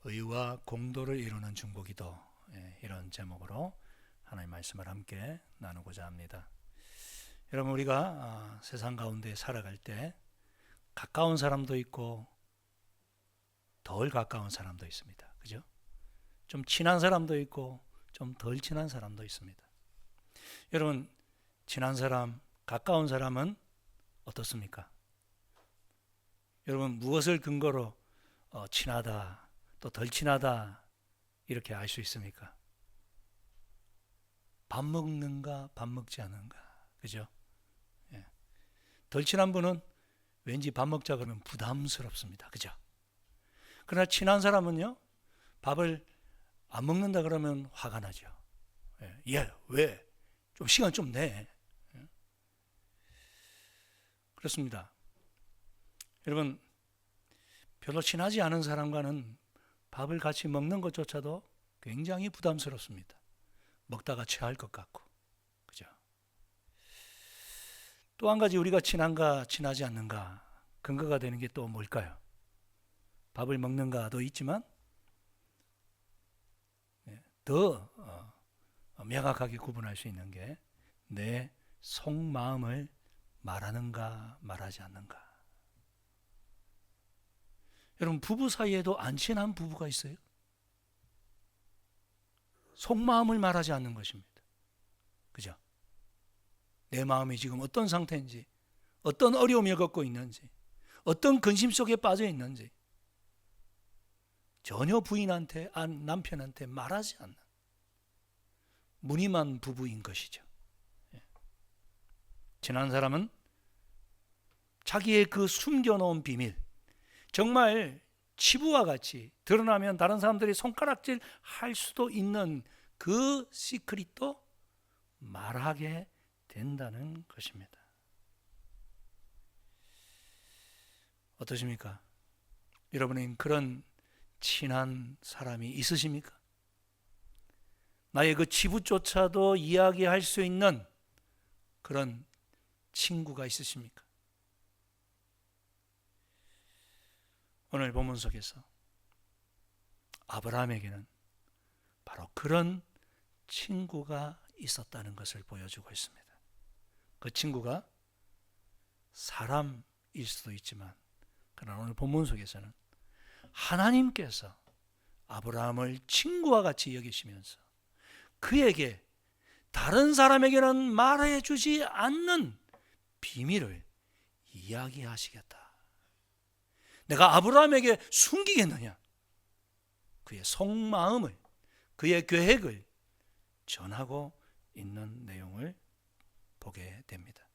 의와 공도를 이루는 중보기도, 이런 제목으로 하나님의 말씀을 함께 나누고자 합니다. 여러분, 우리가 세상 가운데 살아갈 때 가까운 사람도 있고 덜 가까운 사람도 있습니다. 그죠? 좀 친한 사람도 있고 좀 덜 친한 사람도 있습니다. 여러분, 친한 사람, 가까운 사람은 어떻습니까? 여러분, 무엇을 근거로 친하다, 또 덜 친하다 이렇게 알 수 있습니까? 밥 먹는가, 밥 먹지 않는가, 그죠? 덜 친한 분은 왠지 밥 먹자 그러면 부담스럽습니다. 그죠? 그러나 친한 사람은요, 밥을 안 먹는다 그러면 화가 나죠. 왜? 좀 시간 좀 내. 그렇습니다. 여러분, 별로 친하지 않은 사람과는 밥을 같이 먹는 것조차도 굉장히 부담스럽습니다. 먹다가 체할 것 같고. 그죠? 또 한 가지 우리가 친한가 친하지 않는가 근거가 되는 게 또 뭘까요? 밥을 먹는가도 있지만 더 명확하게 구분할 수 있는 게 내 속마음을 말하는가 말하지 않는가. 여러분, 부부 사이에도 안 친한 부부가 있어요. 속마음을 말하지 않는 것입니다. 그죠? 내 마음이 지금 어떤 상태인지, 어떤 어려움을 겪고 있는지, 어떤 근심 속에 빠져 있는지 전혀 부인한테, 남편한테 말하지 않는 무늬만 부부인 것이죠. 친한 사람은 자기의 그 숨겨놓은 비밀, 정말 치부와 같이 드러나면 다른 사람들이 손가락질 할 수도 있는 그 시크릿도 말하게 된다는 것입니다. 어떠십니까? 여러분은 그런 친한 사람이 있으십니까? 나의 그 치부조차도 이야기할 수 있는 그런 친구가 있으십니까? 오늘 본문 속에서 아브라함에게는 바로 그런 친구가 있었다는 것을 보여주고 있습니다. 그 친구가 사람일 수도 있지만, 그러나 오늘 본문 속에서는 하나님께서 아브라함을 친구와 같이 여기시면서 그에게 다른 사람에게는 말해주지 않는 비밀을 이야기하시겠다. 내가 아브라함에게 숨기겠느냐? 그의 속마음을, 그의 계획을 전하고 있는 내용을 보게 됩니다.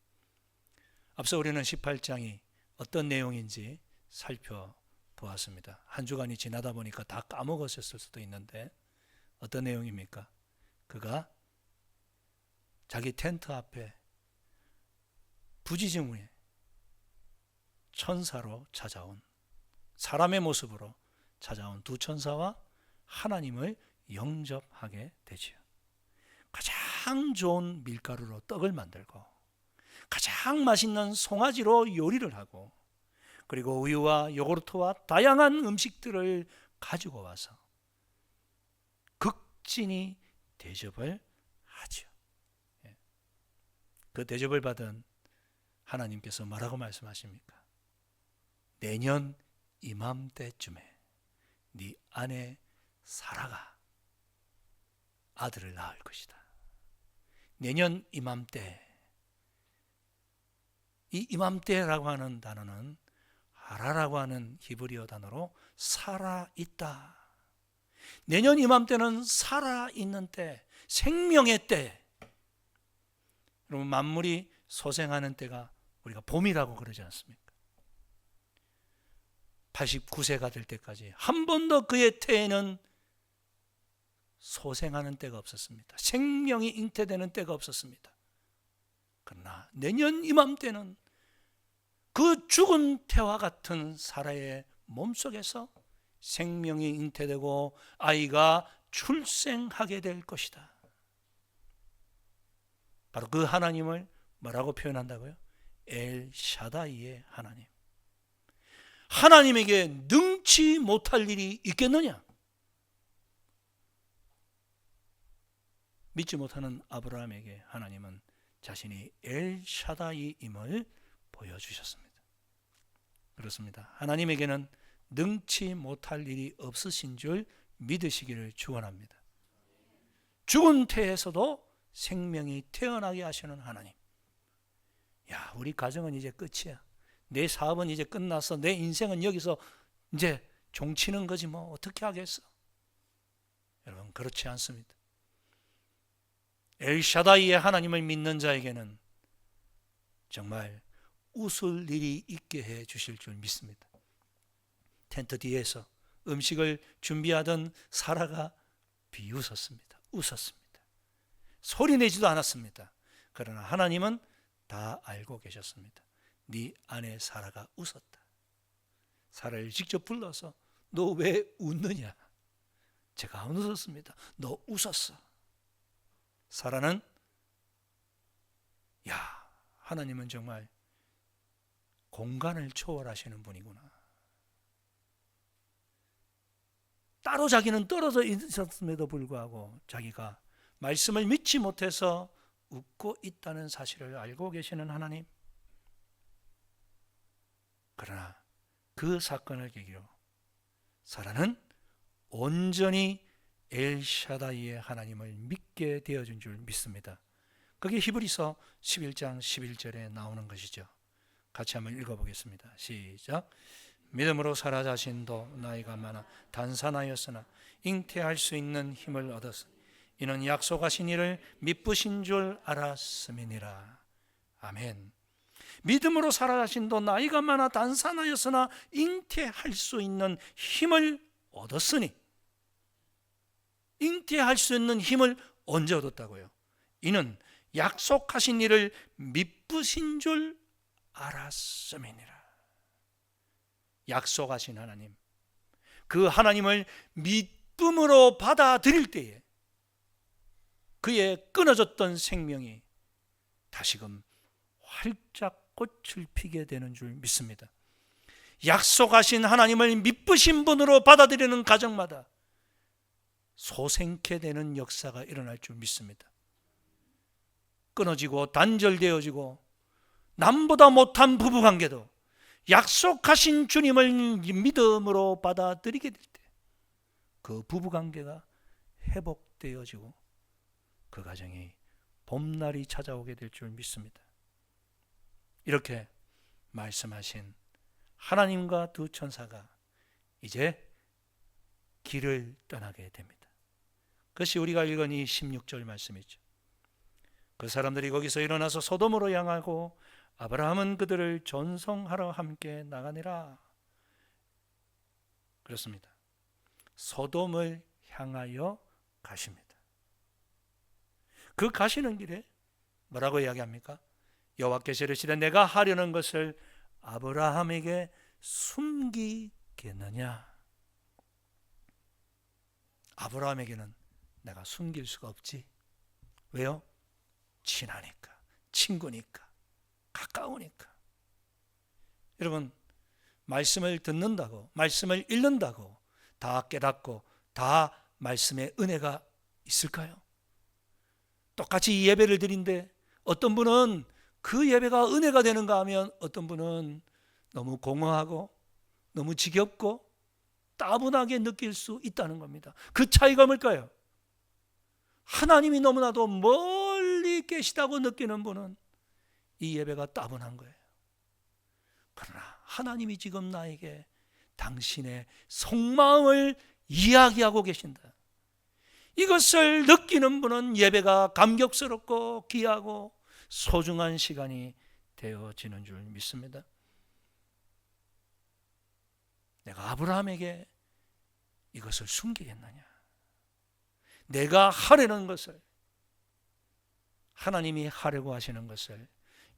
앞서 우리는 18장이 어떤 내용인지 살펴보았습니다. 한 주간이 지나다 보니까 다 까먹었을 수도 있는데 어떤 내용입니까? 그가 자기 텐트 앞에 부지중 후에 천사로 찾아온, 사람의 모습으로 찾아온 두 천사와 하나님을 영접하게 되지요. 가장 좋은 밀가루로 떡을 만들고 가장 맛있는 송아지로 요리를 하고, 그리고 우유와 요구르트와 다양한 음식들을 가지고 와서 극진히 대접을 하죠. 그 대접을 받은 하나님께서 뭐라고 말씀하십니까? 내년 이맘때쯤에 네 아내 사라가 아들을 낳을 것이다. 내년 이맘때, 이 이맘때라고 하는 단어는 하라라고 하는 히브리어 단어로 살아있다. 내년 이맘때는 살아있는 때, 생명의 때. 여러분, 만물이 소생하는 때가 우리가 봄이라고 그러지 않습니까? 89세가 될 때까지 한 번도 그의 태에는 소생하는 때가 없었습니다. 생명이 잉태되는 때가 없었습니다. 그러나 내년 이맘때는 그 죽은 태와 같은 사라의 몸속에서 생명이 잉태되고 아이가 출생하게 될 것이다. 바로 그 하나님을 뭐라고 표현한다고요? 엘 샤다이의 하나님. 하나님에게 능치 못할 일이 있겠느냐? 믿지 못하는 아브라함에게 하나님은 자신이 엘샤다이임을 보여주셨습니다. 그렇습니다. 하나님에게는 능치 못할 일이 없으신 줄 믿으시기를 축원합니다. 죽은 태에서도 생명이 태어나게 하시는 하나님. 야, 우리 가정은 이제 끝이야. 내 사업은 이제 끝났어. 내 인생은 여기서 이제 종치는 거지 뭐 어떻게 하겠어? 여러분, 그렇지 않습니다. 엘샤다이의 하나님을 믿는 자에게는 정말 웃을 일이 있게 해 주실 줄 믿습니다. 텐트 뒤에서 음식을 준비하던 사라가 비웃었습니다. 웃었습니다. 소리내지도 않았습니다. 그러나 하나님은 다 알고 계셨습니다. 네 아내 사라가 웃었다. 사라를 직접 불러서 너 왜 웃느냐? 제가 안 웃었습니다. 너 웃었어. 사라는 야, 하나님은 정말 공간을 초월하시는 분이구나. 따로 자기는 떨어져 있었음에도 불구하고 자기가 말씀을 믿지 못해서 웃고 있다는 사실을 알고 계시는 하나님. 그러나 그 사건을 계기로 사라는 온전히 엘샤다이의 하나님을 믿게 되어준 줄 믿습니다. 그게 히브리서 11장 11절에 나오는 것이죠. 같이 한번 읽어보겠습니다. 시작. 믿음으로 사라 자신도 나이가 많아 단산하였으나 잉태할 수 있는 힘을 얻었으니 이는 약속하신 이를 미쁘신 줄 알았음이니라. 아멘. 믿음으로 사라 자신도 나이가 많아 단산하였으나 잉태할 수 있는 힘을 얻었으니, 잉태할 수 있는 힘을 언제 얻었다고요? 이는 약속하신 이를 미쁘신 줄 알았음이니라. 약속하신 하나님, 그 하나님을 믿음으로 받아들일 때에 그의 끊어졌던 생명이 다시금 활짝 꽃을 피게 되는 줄 믿습니다. 약속하신 하나님을 미쁘신 분으로 받아들이는 가정마다 소생케 되는 역사가 일어날 줄 믿습니다. 끊어지고 단절되어지고 남보다 못한 부부관계도 약속하신 주님을 믿음으로 받아들이게 될 때 그 부부관계가 회복되어지고 그 가정이 봄날이 찾아오게 될 줄 믿습니다. 이렇게 말씀하신 하나님과 두 천사가 이제 길을 떠나게 됩니다. 그것이 우리가 읽은 이 16절 말씀이죠. 그 사람들이 거기서 일어나서 소돔으로 향하고 아브라함은 그들을 전송하러 함께 나가니라. 그렇습니다. 소돔을 향하여 가십니다. 그 가시는 길에 뭐라고 이야기합니까? 여호와께서 이르시되 내가 하려는 것을 아브라함에게 숨기겠느냐? 아브라함에게는 내가 숨길 수가 없지. 왜요? 친하니까, 친구니까, 가까우니까. 여러분, 말씀을 듣는다고, 말씀을 읽는다고 다 깨닫고 다 말씀의 은혜가 있을까요? 똑같이 이 예배를 드린데 어떤 분은 그 예배가 은혜가 되는가 하면 어떤 분은 너무 공허하고 너무 지겹고 따분하게 느낄 수 있다는 겁니다. 그 차이가 뭘까요? 하나님이 너무나도 멀리 계시다고 느끼는 분은 이 예배가 따분한 거예요. 그러나 하나님이 지금 나에게 당신의 속마음을 이야기하고 계신다. 이것을 느끼는 분은 예배가 감격스럽고 귀하고 소중한 시간이 되어지는 줄 믿습니다. 내가 아브라함에게 이것을 숨기겠느냐? 내가 하려는 것을, 하나님이 하려고 하시는 것을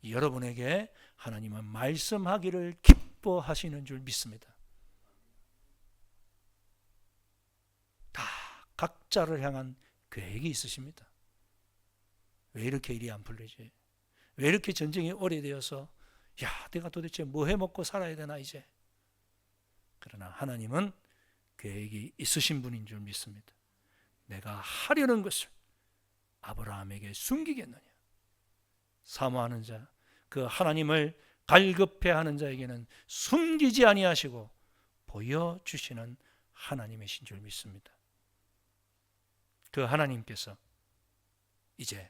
여러분에게 하나님은 말씀하기를 기뻐하시는 줄 믿습니다. 다 각자를 향한 계획이 있으십니다. 왜 이렇게 일이 안 풀리지? 왜 이렇게 전쟁이 오래되어서 야, 내가 도대체 뭐 해먹고 살아야 되나 이제? 그러나 하나님은 계획이 있으신 분인 줄 믿습니다. 내가 하려는 것을 아브라함에게 숨기겠느냐? 사모하는 자, 그 하나님을 갈급해하는 자에게는 숨기지 아니하시고 보여주시는 하나님이신 줄 믿습니다. 그 하나님께서 이제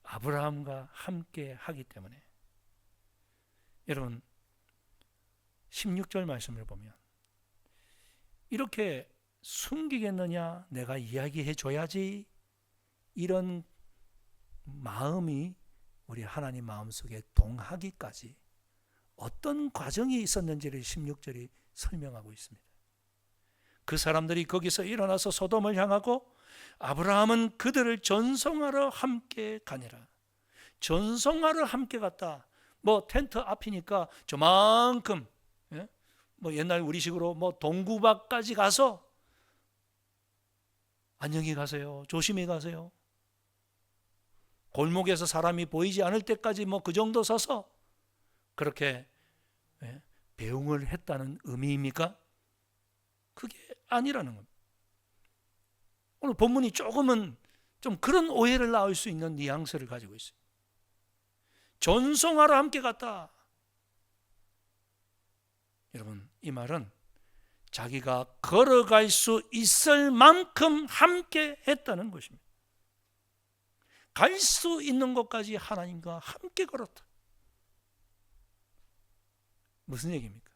아브라함과 함께 하기 때문에, 여러분 16절 말씀을 보면 이렇게 숨기겠느냐, 내가 이야기해 줘야지, 이런 마음이 우리 하나님 마음속에 동하기까지 어떤 과정이 있었는지를 16절이 설명하고 있습니다. 그 사람들이 거기서 일어나서 소돔을 향하고 아브라함은 그들을 전송하러 함께 가니라. 전송하러 함께 갔다. 뭐 텐트 앞이니까 저만큼, 뭐 옛날 우리식으로 뭐 동구박까지 가서 안녕히 가세요, 조심히 가세요, 골목에서 사람이 보이지 않을 때까지 뭐 그 정도 서서 그렇게 배웅을 했다는 의미입니까? 그게 아니라는 겁니다. 오늘 본문이 조금은 좀 그런 오해를 낳을 수 있는 뉘앙스를 가지고 있어요. 전송하러 함께 갔다. 여러분, 이 말은 자기가 걸어갈 수 있을 만큼 함께 했다는 것입니다. 갈 수 있는 곳까지 하나님과 함께 걸었다. 무슨 얘기입니까?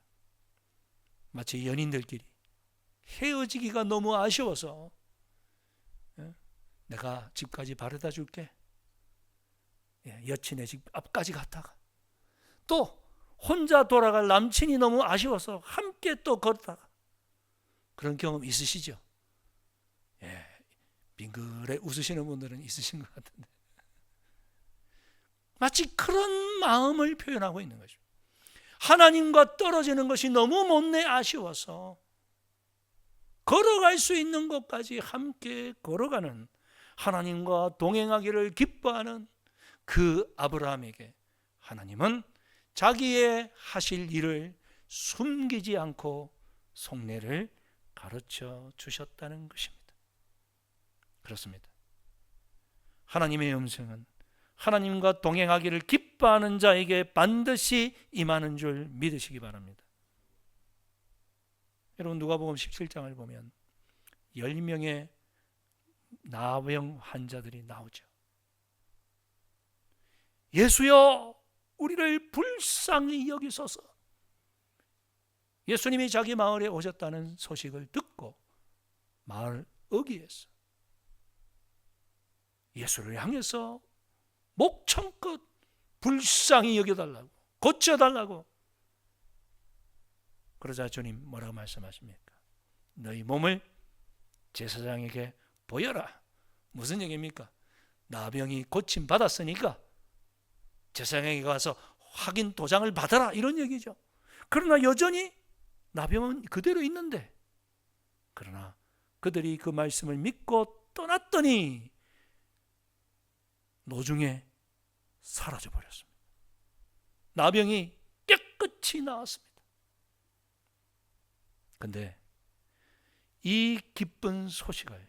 마치 연인들끼리 헤어지기가 너무 아쉬워서 내가 집까지 바래다 줄게, 여친의 집 앞까지 갔다가 또 혼자 돌아갈 남친이 너무 아쉬워서 함께 또 걷다가, 그런 경험 있으시죠? 빙그레 웃으시는 분들은 있으신 것 같은데, 마치 그런 마음을 표현하고 있는 거죠. 하나님과 떨어지는 것이 너무 못내 아쉬워서 걸어갈 수 있는 곳까지 함께 걸어가는, 하나님과 동행하기를 기뻐하는 그 아브라함에게 하나님은 자기의 하실 일을 숨기지 않고 속내를 가르쳐 주셨다는 것입니다. 그렇습니다. 하나님의 음성은 하나님과 동행하기를 기뻐하는 자에게 반드시 임하는 줄 믿으시기 바랍니다. 여러분, 누가복음 17장을 보면 10명의 나병 환자들이 나오죠. 예수여, 우리를 불쌍히 여기소서. 예수님이 자기 마을에 오셨다는 소식을 듣고 마을 어귀에서 예수를 향해서 목청껏 불쌍히 여겨달라고, 고쳐달라고. 그러자 주님 뭐라고 말씀하십니까? 너희 몸을 제사장에게 보여라. 무슨 얘기입니까? 나병이 고침받았으니까 제사장에게 가서 확인 도장을 받아라, 이런 얘기죠. 그러나 여전히 나병은 그대로 있는데, 그러나 그들이 그 말씀을 믿고 떠났더니 노중에 사라져 버렸습니다. 나병이 깨끗이 나았습니다. 근데 이 기쁜 소식을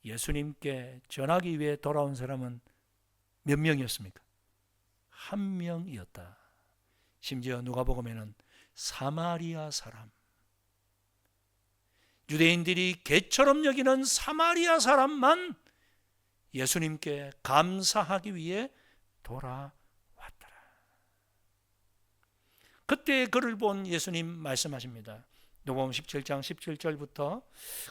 예수님께 전하기 위해 돌아온 사람은 몇 명이었습니까? 한 명이었다. 심지어 누가복음에는 사마리아 사람, 유대인들이 개처럼 여기는 사마리아 사람만 예수님께 감사하기 위해 돌아왔더라. 그때 그를 본 예수님 말씀하십니다. 누가복음 17장 17절부터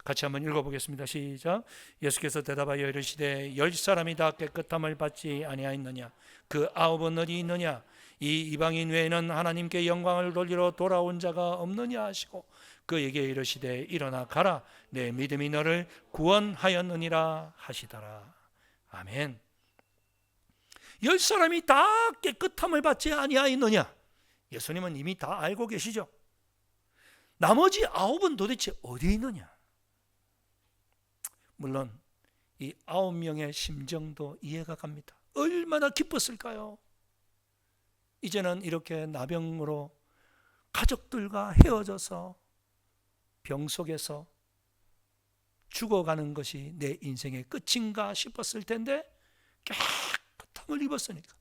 같이 한번 읽어보겠습니다. 시작. 예수께서 대답하여 이르시되 10사람이 다 깨끗함을 받지 아니하였느냐? 그 9은 어디 있느냐? 이 이방인 외에는 하나님께 영광을 돌리러 돌아온 자가 없느냐 하시고 그에게 이르시되 일어나 가라, 내 믿음이 너를 구원하였느니라 하시더라. 아멘. 10사람이 다 깨끗함을 받지 아니하였느냐? 예수님은 이미 다 알고 계시죠. 나머지 9은 도대체 어디 있느냐? 물론 이 9명의 심정도 이해가 갑니다. 얼마나 기뻤을까요? 이제는 이렇게 나병으로 가족들과 헤어져서 병 속에서 죽어가는 것이 내 인생의 끝인가 싶었을 텐데 깨끗함을 입었으니까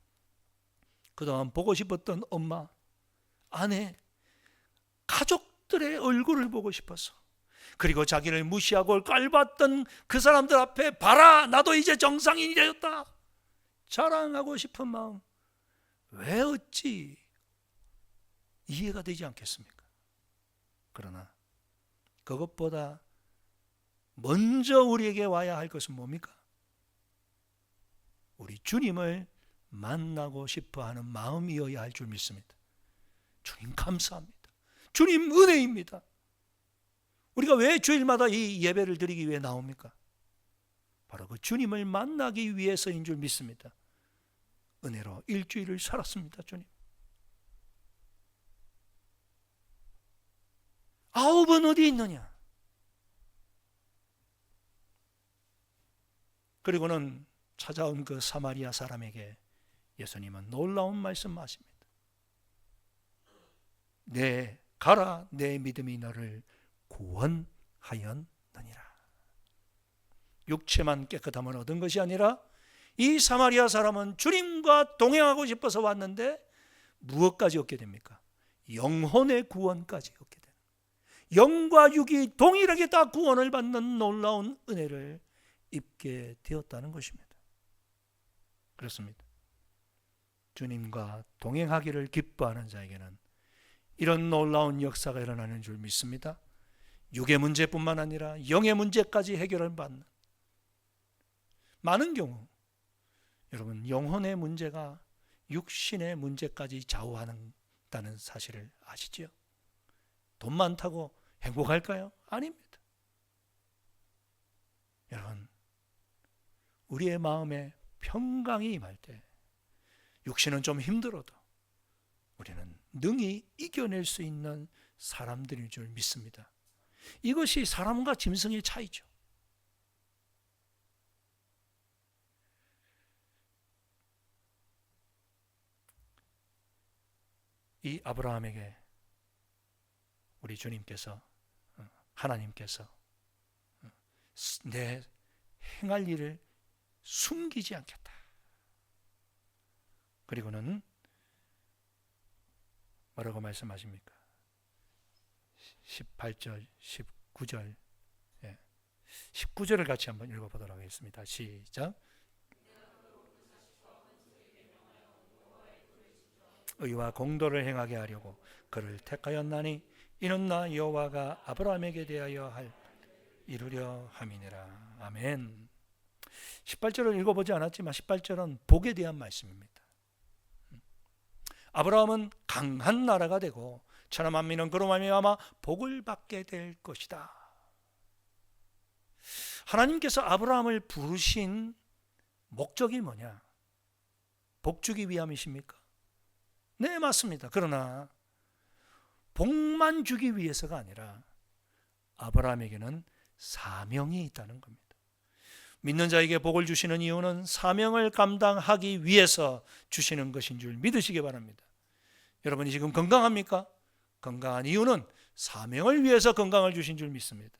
그동안 보고 싶었던 엄마, 아내, 가족들의 얼굴을 보고 싶어서, 그리고 자기를 무시하고 깔봤던 그 사람들 앞에 봐라, 나도 이제 정상인이 되었다 자랑하고 싶은 마음, 왜 어찌 이해가 되지 않겠습니까? 그러나 그것보다 먼저 우리에게 와야 할 것은 뭡니까? 우리 주님을 만나고 싶어하는 마음이어야 할 줄 믿습니다. 주님 감사합니다. 주님 은혜입니다. 우리가 왜 주일마다 이 예배를 드리기 위해 나옵니까? 바로 그 주님을 만나기 위해서인 줄 믿습니다. 은혜로 일주일을 살았습니다. 주님, 9은 어디 있느냐? 그리고는 찾아온 그 사마리아 사람에게 예수님은 놀라운 말씀하십니다. 가라, 내 믿음이 너를 구원하였느니라. 육체만 깨끗함을 얻은 것이 아니라 이 사마리아 사람은 주님과 동행하고 싶어서 왔는데 무엇까지 얻게 됩니까? 영혼의 구원까지 얻게 됩니다. 영과 육이 동일하게 다 구원을 받는 놀라운 은혜를 입게 되었다는 것입니다. 그렇습니다. 주님과 동행하기를 기뻐하는 자에게는 이런 놀라운 역사가 일어나는 줄 믿습니다. 육의 문제뿐만 아니라 영의 문제까지 해결을 받는, 많은 경우 여러분 영혼의 문제가 육신의 문제까지 좌우한다는 사실을 아시지요? 돈 많다고 행복할까요? 아닙니다. 여러분, 우리의 마음에 평강이 임할 때 육신은 좀 힘들어도 우리는 능히 이겨낼 수 있는 사람들인 줄 믿습니다. 이것이 사람과 짐승의 차이죠. 이 아브라함에게 우리 주님께서, 하나님께서 내 행할 일을 숨기지 않겠다. 그리고는 뭐라고 말씀하십니까? 18절, 19절, 19절을 같이 한번 읽어보도록 하겠습니다. 시작. 의와 공도를 행하게 하려고 그를 택하였나니 이는 나 여호와가 아브라함에게 대하여 이루려 함이니라. 아멘. 18절을 읽어보지 않았지만 18절은 복에 대한 말씀입니다. 아브라함은 강한 나라가 되고 천하 만민은 그로 말미암아 복을 받게 될 것이다. 하나님께서 아브라함을 부르신 목적이 뭐냐? 복 주기 위함이십니까? 네, 맞습니다. 그러나 복만 주기 위해서가 아니라 아브라함에게는 사명이 있다는 겁니다. 믿는 자에게 복을 주시는 이유는 사명을 감당하기 위해서 주시는 것인 줄 믿으시기 바랍니다. 여러분이 지금 건강합니까? 건강한 이유는 사명을 위해서 건강을 주신 줄 믿습니다.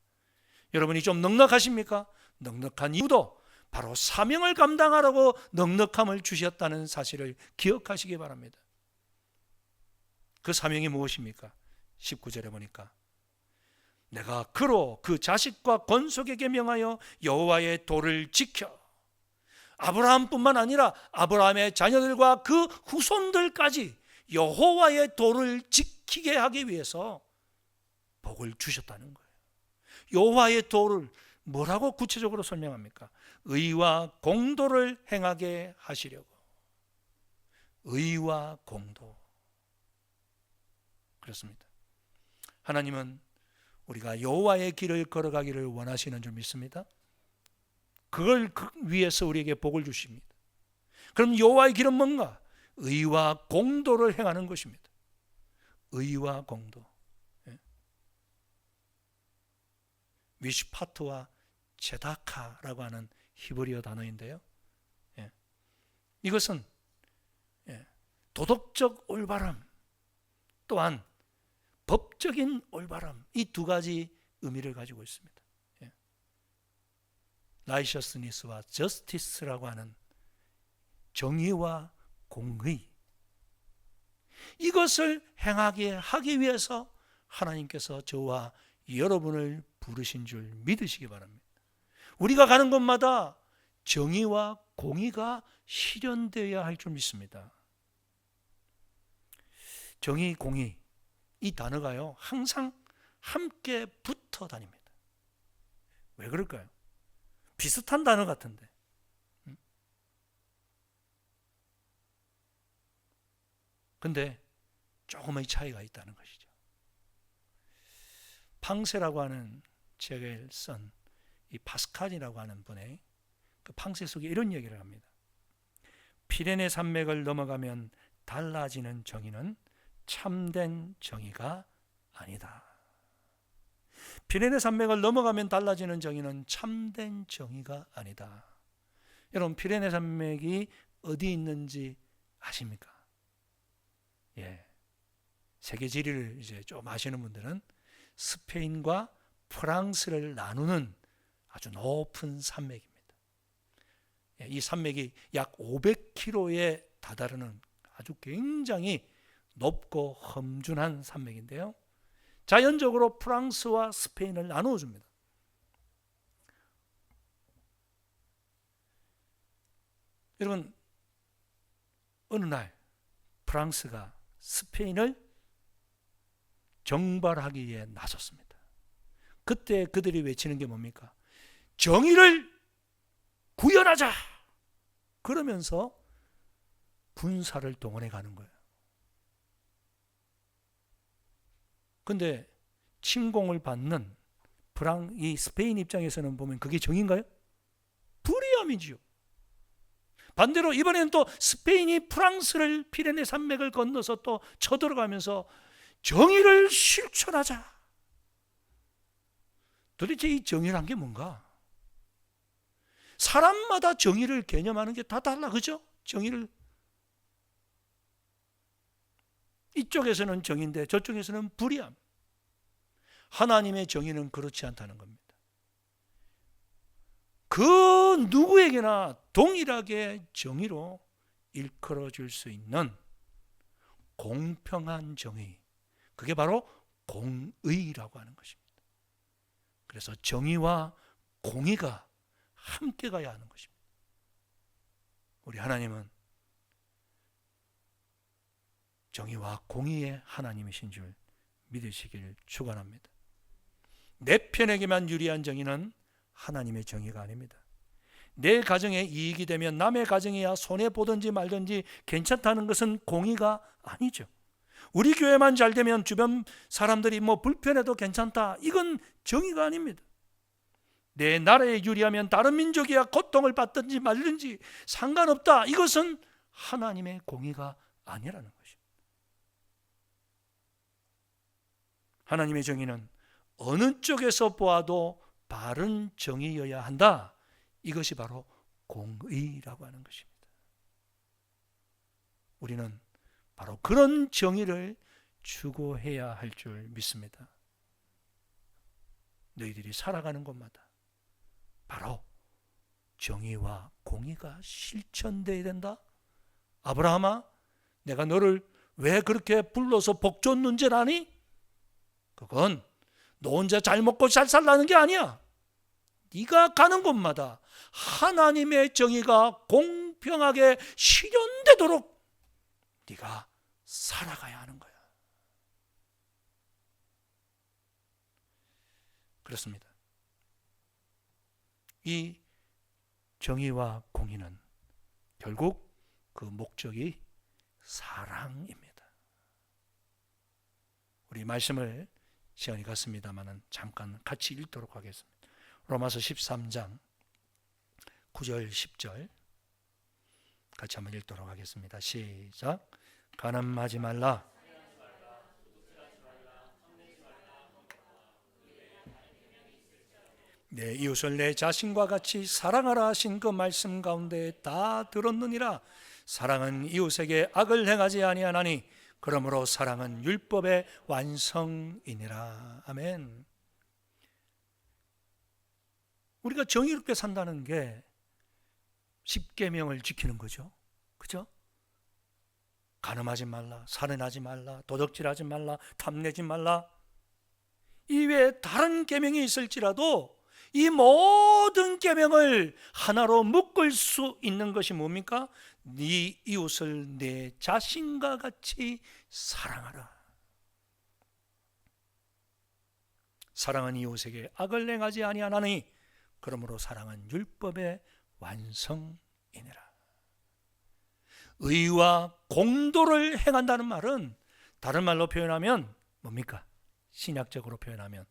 여러분이 좀 넉넉하십니까? 넉넉한 이유도 바로 사명을 감당하라고 넉넉함을 주셨다는 사실을 기억하시기 바랍니다. 그 사명이 무엇입니까? 19절에 보니까 내가 그로 그 자식과 건속에게 명하여 여호와의 도를 지켜, 아브라함뿐만 아니라 아브라함의 자녀들과 그 후손들까지 여호와의 도를 지키게 하기 위해서 복을 주셨다는 거예요. 여호와의 도를 뭐라고 구체적으로 설명합니까? 의와 공도를 행하게 하시려고. 의와 공도. 그렇습니다. 하나님은 우리가 여호와의 길을 걸어가기를 원하시는 줄 믿습니다. 그걸 위해서 우리에게 복을 주십니다. 그럼 여호와의 길은 뭔가? 의와 공도를 행하는 것입니다. 의와 공도. 미슈파트와 제다카라고 하는 히브리어 단어인데요. 이것은 도덕적 올바름 또한 법적인 올바름, 이 두 가지 의미를 가지고 있습니다. righteousness와 justice라고 하는 정의와 공의, 이것을 행하게 하기 위해서 하나님께서 저와 여러분을 부르신 줄 믿으시기 바랍니다. 우리가 가는 곳마다 정의와 공의가 실현되어야 할 줄 믿습니다. 정의, 공의, 이 단어가요 항상 함께 붙어 다닙니다. 왜 그럴까요? 비슷한 단어 같은데. 근데 조금의 차이가 있다는 것이죠. 팡세라고 하는 책을 쓴 이 파스칼이라고 하는 분의 그 팡세 속에 이런 얘기를 합니다. 피레네 산맥을 넘어가면 달라지는 정의는 참된 정의가 아니다. 피레네 산맥을 넘어가면 달라지는 정의는 참된 정의가 아니다. 여러분, 피레네 산맥이 어디 있는지 아십니까? 예, 세계 지리를 이제 좀 아시는 분들은 스페인과 프랑스를 나누는 아주 높은 산맥입니다. 예, 이 산맥이 약 500km에 다다르는 아주 굉장히 높고 험준한 산맥인데요, 자연적으로 프랑스와 스페인을 나누어 줍니다. 여러분, 어느 날 프랑스가 스페인을 정발하기 위해 나섰습니다. 그때 그들이 외치는 게 뭡니까? 정의를 구현하자! 그러면서 군사를 동원해 가는 거예요. 근데 침공을 받는 이 스페인 입장에서는 보면 그게 정의인가요? 불의함이지요. 반대로 이번에는 또 스페인이 프랑스를 피레네 산맥을 건너서 또 쳐들어가면서 정의를 실천하자. 도대체 이 정의란 게 뭔가? 사람마다 정의를 개념하는 게 다 달라, 그죠? 정의를 이쪽에서는 정의인데 저쪽에서는 불의함. 하나님의 정의는 그렇지 않다는 겁니다. 그 누구에게나 동일하게 정의로 일컬어줄 수 있는 공평한 정의, 그게 바로 공의라고 하는 것입니다. 그래서 정의와 공의가 함께 가야 하는 것입니다. 우리 하나님은 정의와 공의의 하나님이신 줄 믿으시길 축원합니다. 내 편에게만 유리한 정의는 하나님의 정의가 아닙니다. 내 가정에 이익이 되면 남의 가정이야 손해보든지 말든지 괜찮다는 것은 공의가 아니죠. 우리 교회만 잘 되면 주변 사람들이 불편해도 괜찮다, 이건 정의가 아닙니다. 내 나라에 유리하면 다른 민족이야 고통을 받든지 말든지 상관없다, 이것은 하나님의 공의가 아니라는 것입니다. 하나님의 정의는 어느 쪽에서 보아도 바른 정의여야 한다, 이것이 바로 공의라고 하는 것입니다. 우리는 바로 그런 정의를 추구해야 할 줄 믿습니다. 너희들이 살아가는 곳마다 바로 정의와 공의가 실천되어야 된다. 아브라함아, 내가 너를 왜 그렇게 불러서 복 줬는 줄 아니? 그건 너 혼자 잘 먹고 잘 살라는 게 아니야. 네가 가는 곳마다 하나님의 정의가 공평하게 실현되도록 네가 살아가야 하는 거야. 그렇습니다. 이 정의와 공의는 결국 그 목적이 사랑입니다. 우리 말씀을 시간이 갔습니다만 잠깐 같이 읽도록 하겠습니다. 로마서 13장 9절 10절 같이 한번 읽도록 하겠습니다. 시작. 간음하지 말라. 내 이웃을 내 자신과 같이 사랑하라 하신 그 말씀 가운데 다 들었느니라. 사랑은 이웃에게 악을 행하지 아니하나니 그러므로 사랑은 율법의 완성이니라. 아멘. 우리가 정의롭게 산다는 게 십계명을 지키는 거죠. 그죠? 간음하지 말라, 살인하지 말라, 도둑질하지 말라, 탐내지 말라. 이외에 다른 계명이 있을지라도 이 모든 계명을 하나로 묶을 수 있는 것이 뭡니까? 네 이웃을 내 자신과 같이 사랑하라. 사랑은 이웃에게 악을 행하지 아니하나니 그러므로 사랑은 율법의 완성이니라. 의와 공도를 행한다는 말은 다른 말로 표현하면 뭡니까? 신약적으로 표현하면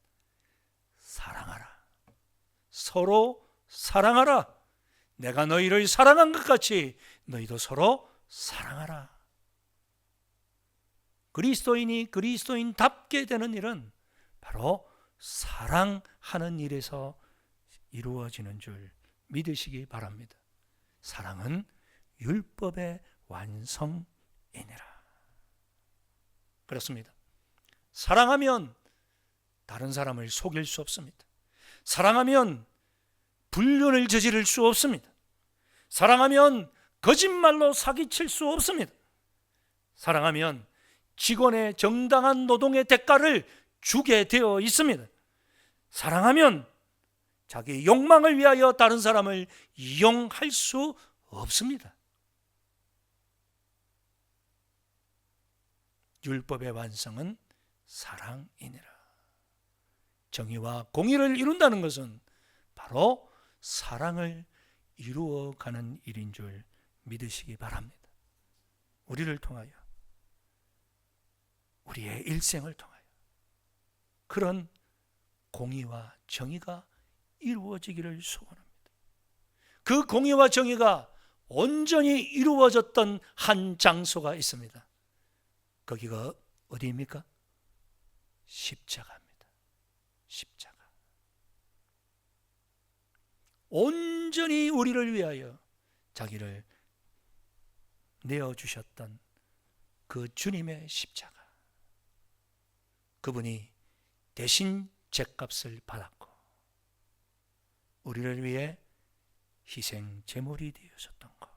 사랑하라. 서로 사랑하라. 내가 너희를 사랑한 것 같이 너희도 서로 사랑하라. 그리스도인이 그리스도인답게 되는 일은 바로 사랑하는 일에서 이루어지는 줄 믿으시기 바랍니다. 사랑은 율법의 완성이니라. 그렇습니다. 사랑하면 다른 사람을 속일 수 없습니다. 사랑하면 불륜을 저지를 수 없습니다. 사랑하면 거짓말로 사기칠 수 없습니다. 사랑하면 직원의 정당한 노동의 대가를 주게 되어 있습니다. 사랑하면 자기 욕망을 위하여 다른 사람을 이용할 수 없습니다. 율법의 완성은 사랑이니라. 정의와 공의를 이룬다는 것은 바로 사랑을 이루어가는 일인 줄 믿으시기 바랍니다. 우리를 통하여, 우리의 일생을 통하여 그런 공의와 정의가 이루어지기를 소원합니다. 그 공의와 정의가 온전히 이루어졌던 한 장소가 있습니다. 거기가 어디입니까? 십자가입니다. 십자가. 온전히 우리를 위하여 자기를 내어주셨던 그 주님의 십자가. 그분이 대신 죗값을 받았고 우리를 위해 희생 제물이 되어졌던 것.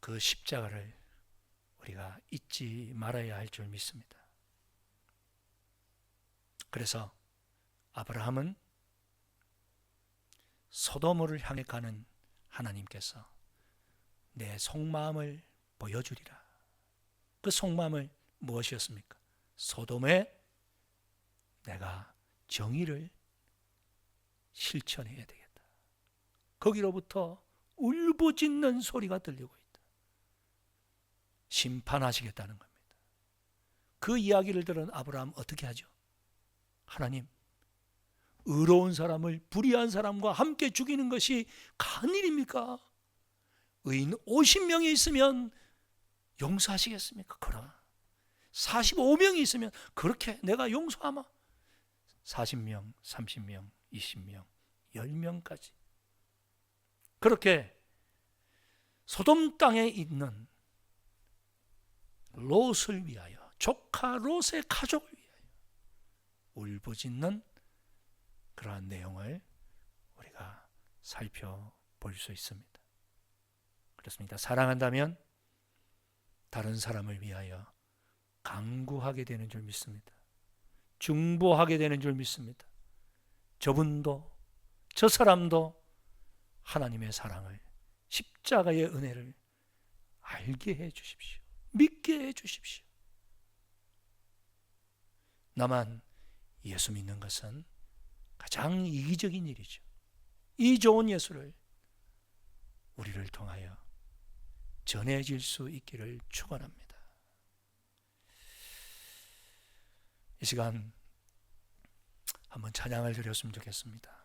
그 십자가를 우리가 잊지 말아야 할 줄 믿습니다. 그래서 아브라함은 소돔을 향해 가는 하나님께서 내 속마음을 보여주리라. 그 속마음을 무엇이었습니까? 소돔에 내가 정의를 실천해야 되겠다. 거기로부터 울부짖는 소리가 들리고 있다. 심판하시겠다는 겁니다. 그 이야기를 들은 아브라함 어떻게 하죠? 하나님, 의로운 사람을 불의한 사람과 함께 죽이는 것이 가한 일입니까? 의인 50명이 있으면 용서하시겠습니까? 그러나 45명이 있으면 그렇게 내가 용서하마? 40명, 30명, 20명, 10명까지 그렇게 소돔 땅에 있는 롯을 위하여, 조카 롯의 가족을 위하여 울부짖는 그러한 내용을 우리가 살펴볼 수 있습니다. 그렇습니다. 사랑한다면 다른 사람을 위하여 간구하게 되는 줄 믿습니다. 중보하게 되는 줄 믿습니다. 저분도 저 사람도 하나님의 사랑을, 십자가의 은혜를 알게 해 주십시오. 믿게 해 주십시오. 나만 예수 믿는 것은 가장 이기적인 일이죠. 이 좋은 예수를 우리를 통하여 전해질 수 있기를 축원합니다. 이 시간 한번 찬양을 드렸으면 좋겠습니다.